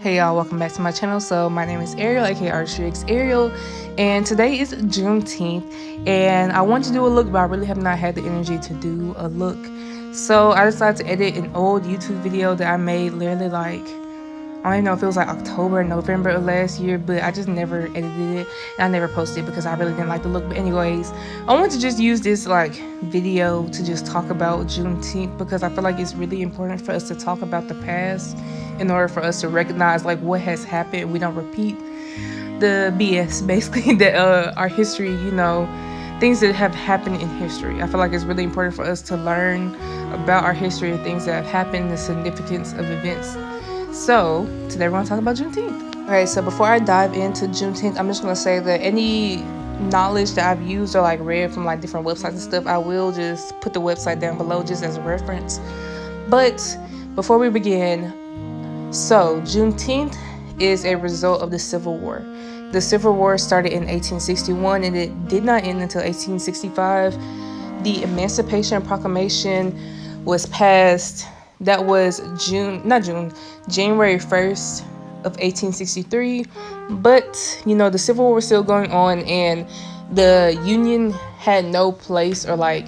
Hey y'all, welcome back to my channel. So my name is Ariel, aka ArtistryxAriel, and today is Juneteenth, and I want to do a look, but I really have not had the energy to do a look. So I decided to edit an old YouTube video that I made literally like, I don't even know if it was like October, November of last year, but I just never edited it and I never posted it because I really didn't like the look. But anyways, I want to just use this like video to just talk about Juneteenth because I feel like it's really important for us to talk about the past in order for us to recognize like what has happened. We don't repeat the BS basically that our history, things that have happened in history. I feel like it's really important for us to learn about our history and things that have happened, the significance of events. So today we're going to talk about Juneteenth. Okay, so before I dive into Juneteenth, I'm just going to say that any knowledge that I've used or like read from like different websites and stuff, I will just put the website down below just as a reference. But before we begin, so Juneteenth is a result of the Civil War. The Civil War started in 1861 and it did not end until 1865. The Emancipation Proclamation was passed. That was January 1st of 1863. But, the Civil War was still going on and the Union had no place or like,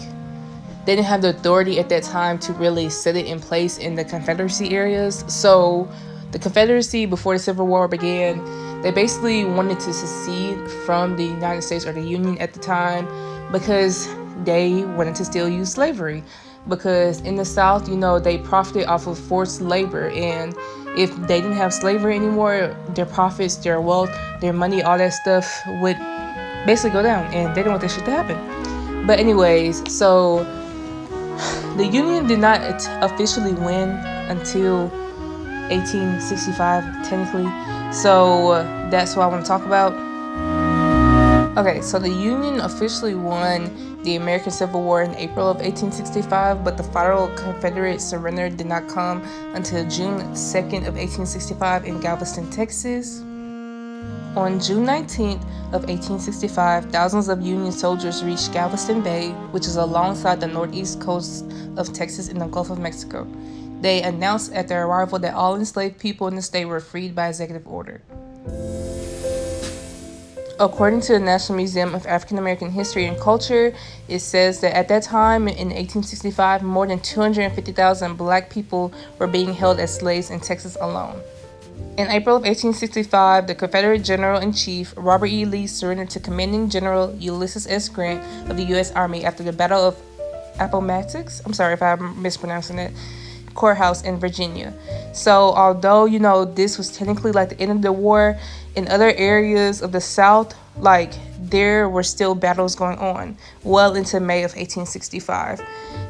they didn't have the authority at that time to really set it in place in the Confederacy areas. So the Confederacy, before the Civil War began, they basically wanted to secede from the United States or the Union at the time because they wanted to still use slavery. Because in the South, they profited off of forced labor, and if they didn't have slavery anymore, their profits, their wealth, their money, all that stuff would basically go down, and they didn't want that shit to happen. But anyways, so the Union did not officially win until 1865, technically. So that's what I want to talk about. Okay, so the Union officially won the American Civil War in April of 1865, but the final Confederate surrender did not come until June 2nd of 1865 in Galveston, Texas. On June 19th of 1865, thousands of Union soldiers reached Galveston Bay, which is alongside the northeast coast of Texas in the Gulf of Mexico. They announced at their arrival that all enslaved people in the state were freed by executive order. According to the National Museum of African American History and Culture, it says that at that time in 1865, more than 250,000 black people were being held as slaves in Texas alone. In April of 1865, the Confederate General-in-Chief Robert E. Lee surrendered to Commanding General Ulysses S. Grant of the U.S. Army after the Battle of Appomattox. I'm sorry if I'm mispronouncing it. Courthouse in Virginia. So although this was technically like the end of the war, in other areas of the South, like there were still battles going on well into May of 1865.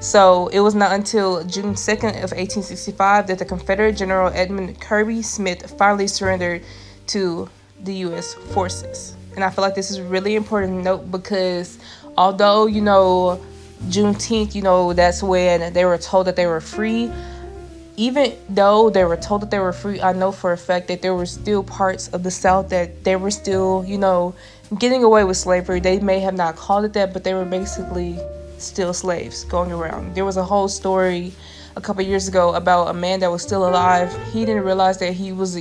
So it was not until June 2nd of 1865 that the Confederate General Edmund Kirby Smith finally surrendered to the U.S. forces. And I feel like this is really important to note because although Juneteenth, that's when they were told that they were free. Even though they were told that they were free, I know for a fact that there were still parts of the South that they were still, getting away with slavery. They may have not called it that, but they were basically still slaves going around. There was a whole story a couple years ago about a man that was still alive. He didn't realize that he was,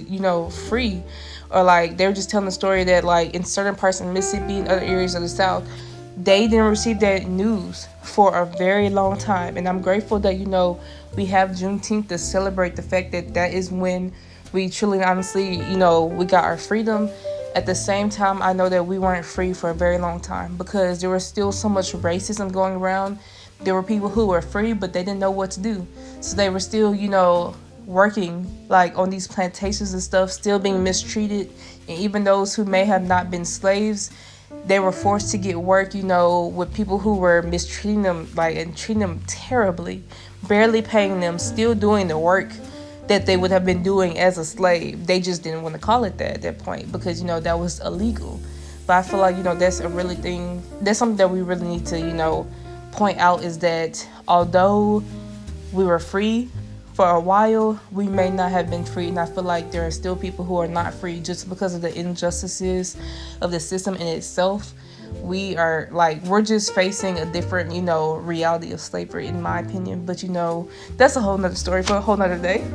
free. Or like they were just telling the story that like in certain parts of Mississippi and other areas of the South, they didn't receive that news for a very long time. And I'm grateful that, we have Juneteenth to celebrate the fact that that is when we truly and honestly, we got our freedom. At the same time, I know that we weren't free for a very long time because there was still so much racism going around. There were people who were free, but they didn't know what to do. So they were still, working like on these plantations and stuff, still being mistreated. And even those who may have not been slaves, they were forced to get work, with people who were mistreating them, and treating them terribly, barely paying them, still doing the work that they would have been doing as a slave. They just didn't want to call it that at that point because, that was illegal. But I feel like, that's something that we really need to, point out is that although we were free for a while, we may not have been free. And I feel like there are still people who are not free just because of the injustices of the system in itself. We're just facing a different, reality of slavery, in my opinion. But, that's a whole nother story for a whole nother day.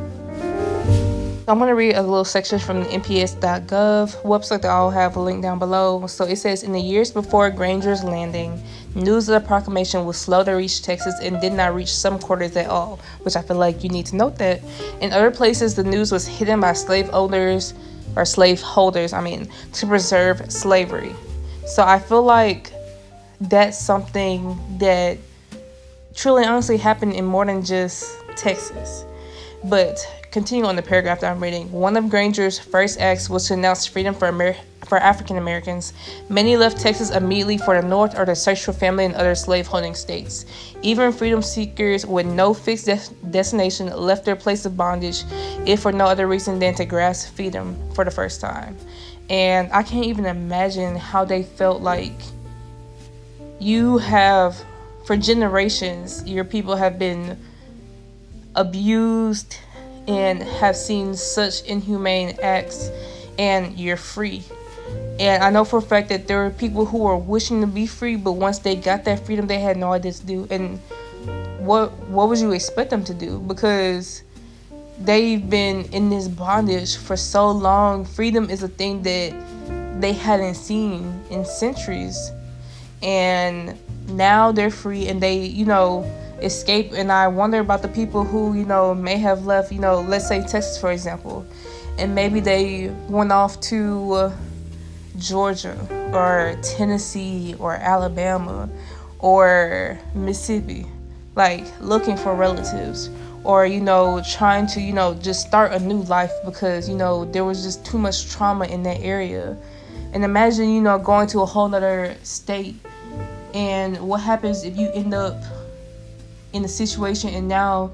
I'm going to read a little section from the nps.gov website that I'll have a link down below. So it says, in the years before Granger's landing, news of the proclamation was slow to reach Texas and did not reach some quarters at all, which I feel like you need to note that. In other places, the news was hidden by slaveholders, to preserve slavery. So I feel like that's something that truly honestly happened in more than just Texas. But continue on the paragraph that I'm reading. One of Granger's first acts was to announce freedom for African Americans. Many left Texas immediately for the North or to search for family in other slave-holding states. Even freedom seekers with no fixed destination left their place of bondage, if for no other reason than to grasp freedom for the first time. And I can't even imagine how they felt. Like, you have, for generations, your people have been abused and have seen such inhumane acts, and you're free. And I know for a fact that there were people who were wishing to be free, but once they got that freedom, they had no idea to do. And what would you expect them to do? Because they've been in this bondage for so long. Freedom is a thing that they hadn't seen in centuries, and now they're free and they, escape. And I wonder about the people who, may have left, let's say Texas, for example, and maybe they went off to Georgia or Tennessee or Alabama or Mississippi, like looking for relatives, or trying to just start a new life because there was just too much trauma in that area. And imagine going to a whole nother state, and what happens if you end up in a situation and now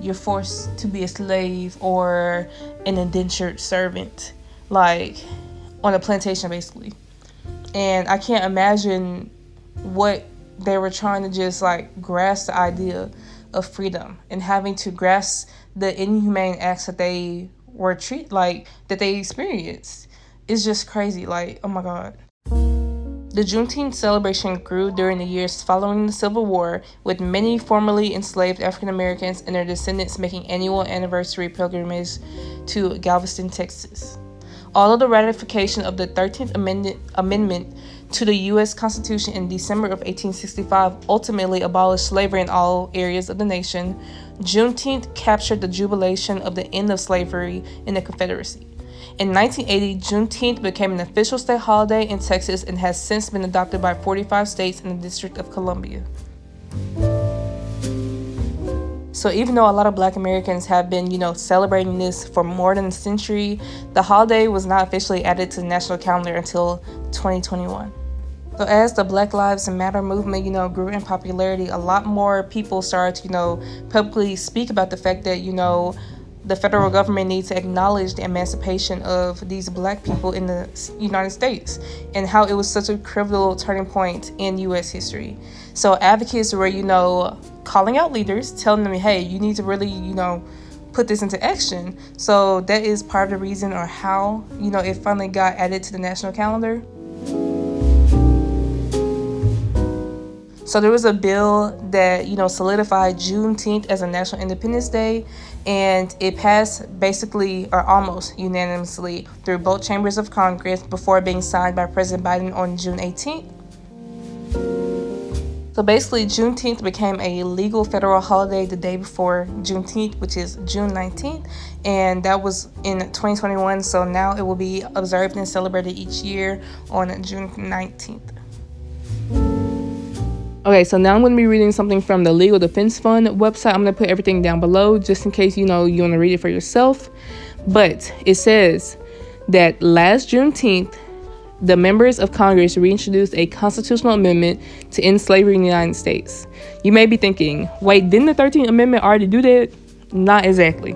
you're forced to be a slave or an indentured servant, like on a plantation basically. And I can't imagine what they were trying to just grasp the idea of freedom and having to grasp the inhumane acts that they were that they experienced. It's just crazy. Oh my God. The Juneteenth celebration grew during the years following the Civil War, with many formerly enslaved African Americans and their descendants making annual anniversary pilgrimage to Galveston, Texas. Although the ratification of the 13th Amendment to the U.S. Constitution in December of 1865 ultimately abolished slavery in all areas of the nation, Juneteenth captured the jubilation of the end of slavery in the Confederacy. In 1980, Juneteenth became an official state holiday in Texas and has since been adopted by 45 states and the District of Columbia. So even though a lot of Black Americans have been, celebrating this for more than a century, the holiday was not officially added to the national calendar until 2021. So as the Black Lives Matter movement, grew in popularity, a lot more people started to, publicly speak about the fact that, the federal government needs to acknowledge the emancipation of these Black people in the United States and how it was such a pivotal turning point in U.S. history. So advocates were, calling out leaders, telling them, hey, you need to really, put this into action. So that is part of the reason or how, it finally got added to the national calendar. So there was a bill that, solidified Juneteenth as a National Independence Day, and it passed basically or almost unanimously through both chambers of Congress before being signed by President Biden on June 18th. So basically, Juneteenth became a legal federal holiday the day before Juneteenth, which is June 19th, and that was in 2021. So now it will be observed and celebrated each year on June 19th. Okay, so now I'm going to be reading something from the Legal Defense Fund website. I'm going to put everything down below just in case you want to read it for yourself. But it says that last Juneteenth, the members of Congress reintroduced a constitutional amendment to end slavery in the United States. You may be thinking, wait, didn't the 13th Amendment already do that? Not exactly.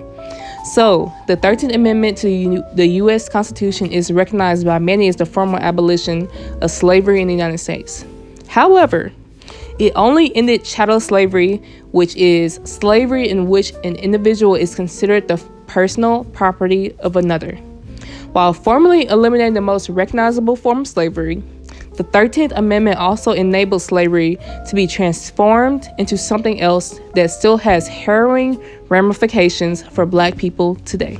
So, the 13th Amendment to the U.S. Constitution is recognized by many as the formal abolition of slavery in the United States. However, it only ended chattel slavery, which is slavery in which an individual is considered the personal property of another. While formally eliminating the most recognizable form of slavery, the 13th Amendment also enabled slavery to be transformed into something else that still has harrowing ramifications for Black people today.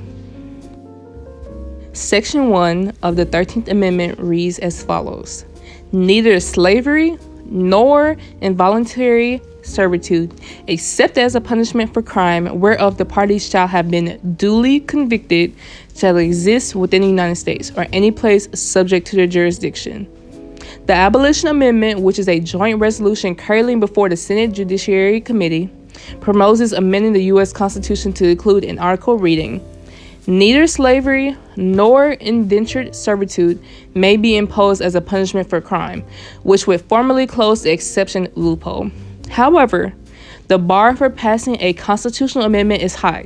Section 1 of the 13th Amendment reads as follows: neither slavery nor involuntary servitude, except as a punishment for crime whereof the parties shall have been duly convicted, shall exist within the United States or any place subject to their jurisdiction. The Abolition Amendment, which is a joint resolution currently before the Senate Judiciary Committee, proposes amending the U.S. Constitution to include an article reading, neither slavery nor indentured servitude may be imposed as a punishment for crime, which would formally close the exception loophole. However, the bar for passing a constitutional amendment is high.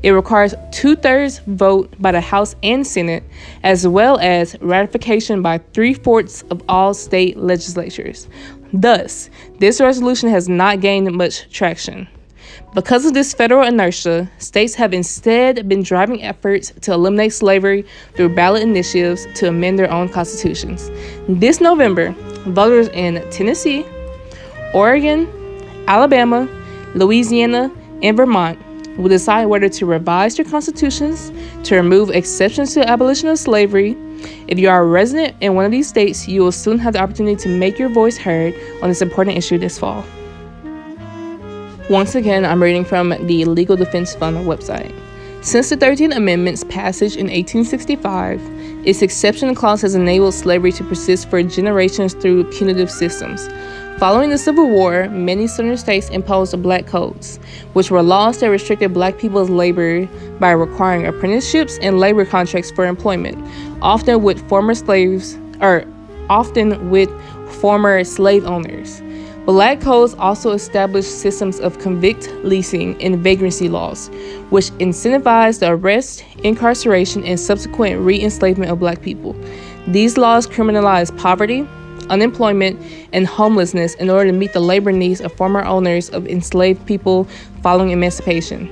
It requires 2/3 vote by the House and Senate, as well as ratification by 3/4 of all state legislatures. Thus, this resolution has not gained much traction. Because of this federal inertia, states have instead been driving efforts to eliminate slavery through ballot initiatives to amend their own constitutions. This November, voters in Tennessee, Oregon, Alabama, Louisiana, and Vermont will decide whether to revise their constitutions to remove exceptions to the abolition of slavery. If you are a resident in one of these states, you will soon have the opportunity to make your voice heard on this important issue this fall. Once again, I'm reading from the Legal Defense Fund website. Since the 13th Amendment's passage in 1865, its exception clause has enabled slavery to persist for generations through punitive systems. Following the Civil War, many southern states imposed black codes, which were laws that restricted black people's labor by requiring apprenticeships and labor contracts for employment, often with former slave owners. Black codes also established systems of convict leasing and vagrancy laws, which incentivized the arrest, incarceration, and subsequent re-enslavement of black people. These laws criminalized poverty, unemployment, and homelessness in order to meet the labor needs of former owners of enslaved people following emancipation.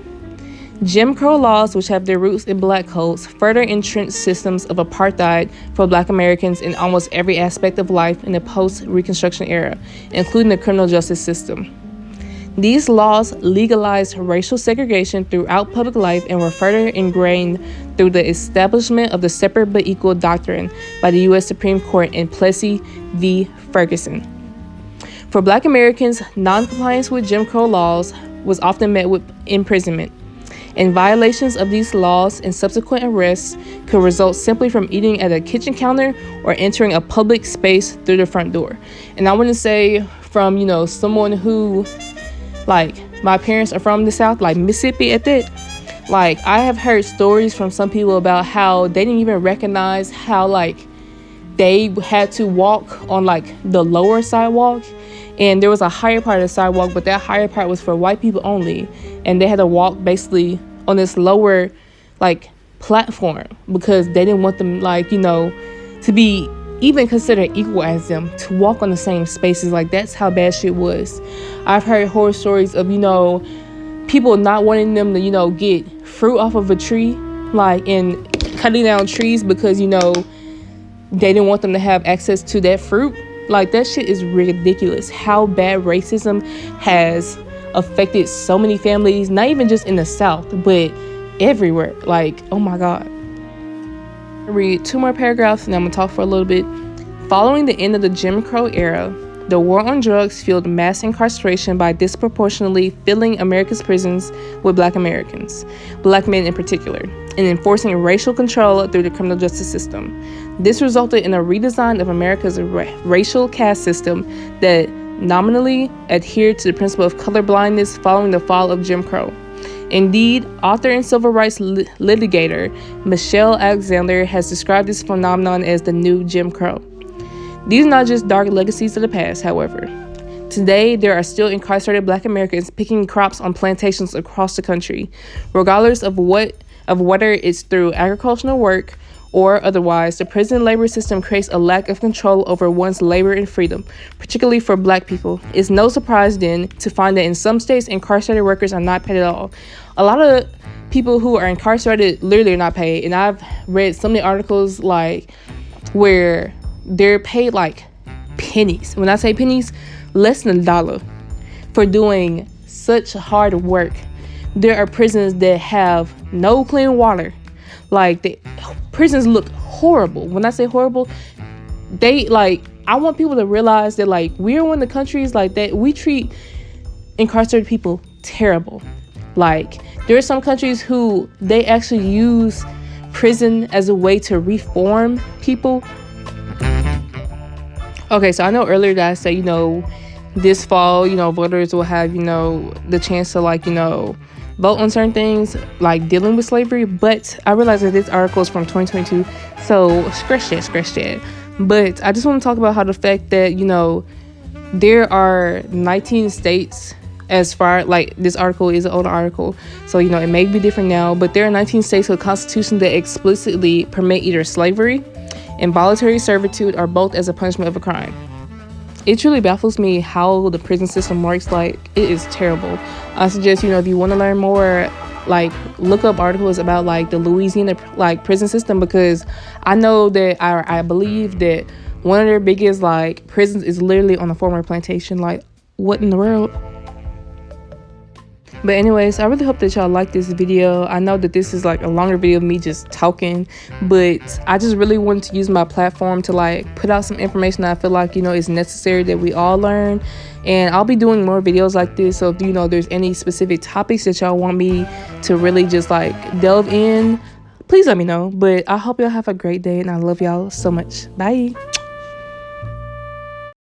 Jim Crow laws, which have their roots in black codes, further entrenched systems of apartheid for black Americans in almost every aspect of life in the post-Reconstruction era, including the criminal justice system. These laws legalized racial segregation throughout public life and were further ingrained through the establishment of the separate but equal doctrine by the U.S. Supreme Court in Plessy v. Ferguson. For black Americans, non-compliance with Jim Crow laws was often met with imprisonment, and violations of these laws and subsequent arrests could result simply from eating at a kitchen counter or entering a public space through the front door. And I want to say from, someone who, my parents are from the South, Mississippi at that, I have heard stories from some people about how they didn't even recognize how, they had to walk on, the lower sidewalk. And there was a higher part of the sidewalk, but that higher part was for white people only. And they had to walk basically on this lower, platform because they didn't want them, to be even considered equal as them, to walk on the same spaces. That's how bad shit was. I've heard horror stories of, people not wanting them to, get fruit off of a tree, and cutting down trees because, they didn't want them to have access to that fruit. That shit is ridiculous. How bad racism has affected so many families, not even just in the South, but everywhere. Oh my God. I'll read 2 more paragraphs and I'm gonna talk for a little bit. Following the end of the Jim Crow era, the war on drugs fueled mass incarceration by disproportionately filling America's prisons with black Americans, black men in particular, and enforcing racial control through the criminal justice system. This resulted in a redesign of America's racial caste system that nominally adhered to the principle of colorblindness following the fall of Jim Crow. Indeed, author and civil rights litigator Michelle Alexander has described this phenomenon as the new Jim Crow. These are not just dark legacies of the past, however. Today, there are still incarcerated black Americans picking crops on plantations across the country, regardless of whether it's through agricultural work or otherwise. The prison labor system creates a lack of control over one's labor and freedom, particularly for black people. It's no surprise then to find that in some states, incarcerated workers are not paid at all. A lot of people who are incarcerated literally are not paid, and I've read so many articles where they're paid pennies. When I say pennies, less than $1 for doing such hard work. There are prisons that have no clean water. The prisons look horrible. When I say horrible, they like, I want people to realize that like we're one of the countries like that we treat incarcerated people terrible. Like there are some countries who they actually use prison as a way to reform people. Okay, so I know earlier that I said, you know, this fall, you know, voters will have, you know, the chance to like, you know, vote on certain things like dealing with slavery. But I realized that this article is from 2022, so scratch that. But I just want to talk about how the fact that, you know, there are 19 states, as far like this article is an older article, so you know it may be different now, but there are 19 states with constitutions that explicitly permit either slavery and voluntary servitude or both as a punishment of a crime. It truly baffles me how the prison system works. Like, it is terrible. I suggest, you know, if you want to learn more, like look up articles about like the Louisiana like prison system, because I know that I believe that one of their biggest like prisons is literally on a former plantation. Like, what in the world? But anyways, I really hope that y'all like this video. I know that this is like a longer video of me just talking, but I just really wanted to use my platform to like put out some information that I feel like, you know, is necessary that we all learn. And I'll be doing more videos like this, so if you know there's any specific topics that y'all want me to really just like delve in, please let me know. But I hope y'all have a great day, and I love y'all so much. Bye.